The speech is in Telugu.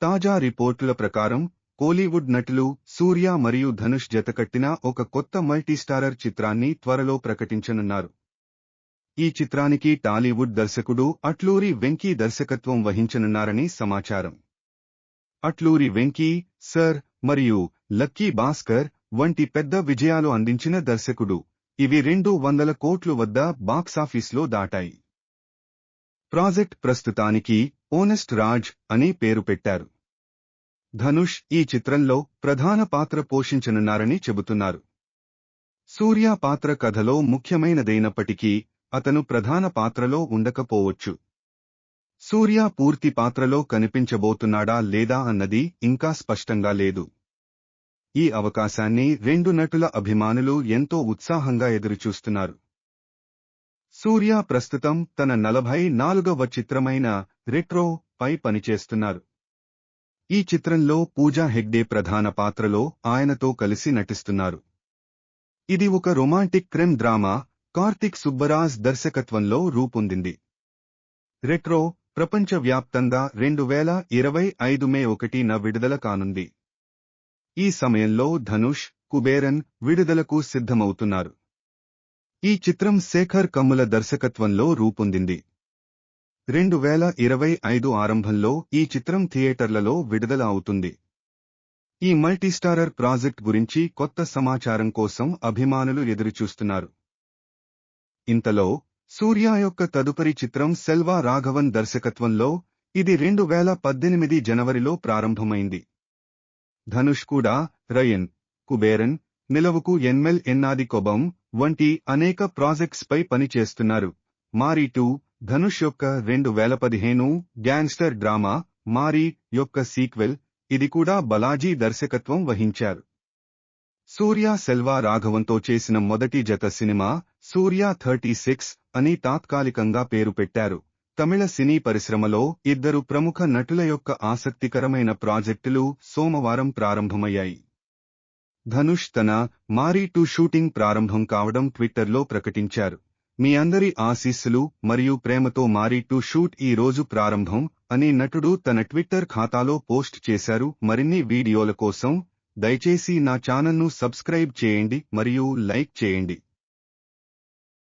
తాజా రిపోర్టుల ప్రకారం కోలీవుడ్ నటులు సూర్య మరియు ధనుష్ జతకట్టిన ఒక కొత్త మల్టీస్టారర్ చిత్రాన్ని త్వరలో ప్రకటించనున్నారు. ఈ చిత్రానికి టాలీవుడ్ దర్శకుడు అట్లూరి వెంకీ దర్శకత్వం వహించనున్నారని సమాచారం. అట్లూరి వెంకీ, సర్ మరియు లక్కీ భాస్కర్ వంటి పెద్ద విజయాలు అందించిన దర్శకుడు. ఇవి 200 కోట్ల వద్ద బాక్సాఫీస్లో దాటాయి. ప్రాజెక్ట్ ప్రస్తుతానికి ఓనెస్ట్ రాజ్ అని పేరు పెట్టారు. ధనుష్ ఈ చిత్రంలో ప్రధాన పాత్ర పోషించనున్నారని చెబుతున్నారు. సూర్య పాత్ర కథలో ముఖ్యమైనదైనప్పటికీ అతను ప్రధాన పాత్రలో ఉండకపోవచ్చు. సూర్య పూర్తి పాత్రలో కనిపించబోతున్నాడా లేదా అన్నది ఇంకా స్పష్టంగా లేదు. ఈ అవకాశాన్ని 2 నటుల అభిమానులు ఎంతో ఉత్సాహంగా ఎదురుచూస్తున్నారు. సూర్య ప్రస్తుతం తన 44వ చిత్రమైన రెట్రో పై పనిచేస్తున్నారు. ఈ చిత్రంలో పూజా హెగ్డే ప్రధాన పాత్రలో ఆయనతో కలిసి నటిస్తున్నారు. ఇది ఒక romantic crime drama. Karthik Subbaraj దర్శకత్వంలో రూపొందింది. రెట్రో ప్రపంచవ్యాప్తంగా 2025 మే 1న విడుదల కానుంది. ఈ సమయంలో ధనుష్, కుబేరన్ విడుదలకు సిద్ధమవుతున్నారు. ఈ చిత్రం శేఖర్ కమ్ముల దర్శకత్వంలో రూపొందింది. 2025 ఆరంభంలో ఈ చిత్రం థియేటర్లలో విడుదల అవుతుంది. ఈ మల్టీస్టారర్ ప్రాజెక్ట్ గురించి కొత్త సమాచారం కోసం అభిమానులు ఎదురుచూస్తున్నారు. ఇంతలో సూర్య యొక్క తదుపరి చిత్రం సెల్వా రాఘవన్ దర్శకత్వంలో, ఇది 2018 జనవరిలో ప్రారంభమైంది. ధనుష్ కూడా రయన్, కుబేరన్, నిలవుకు ఎన్మెల్ ఎన్నాది కొబం వంటి అనేక ప్రాజెక్ట్స్ పై పనిచేస్తున్నారు. మారీ 2 ధనుష్ యొక్క 2015 గ్యాంగ్స్టర్ డ్రామా మారీ యొక్క సీక్వెల్. ఇది కూడా బాలాజీ దర్శకత్వం వహించారు. సూర్య సెల్వా రాఘవన్తో చేసిన మొదటి జత సినిమా సూర్య 36 అని తాత్కాలికంగా పేరు పెట్టారు. తమిళ సినీ పరిశ్రమలో 2 ప్రముఖ నటుల యొక్క ఆసక్తికరమైన ప్రాజెక్టులు సోమవారం ప్రారంభమయ్యాయి. ధనుష్ తన మారీ 2 షూటింగ్ ప్రారంభం కావడం ట్విట్టర్లో ప్రకటించారు. మీ అందరి ఆశీస్సులు మరియు ప్రేమతో మారీ 2 షూట్ ఈ రోజు ప్రారంభం అని నటుడు తన ట్విట్టర్ ఖాతాలో పోస్ట్ చేశారు. మరిన్ని వీడియోల కోసం దయచేసి నా ఛానల్ను సబ్స్క్రైబ్ చేయండి మరియు లైక్ చేయండి.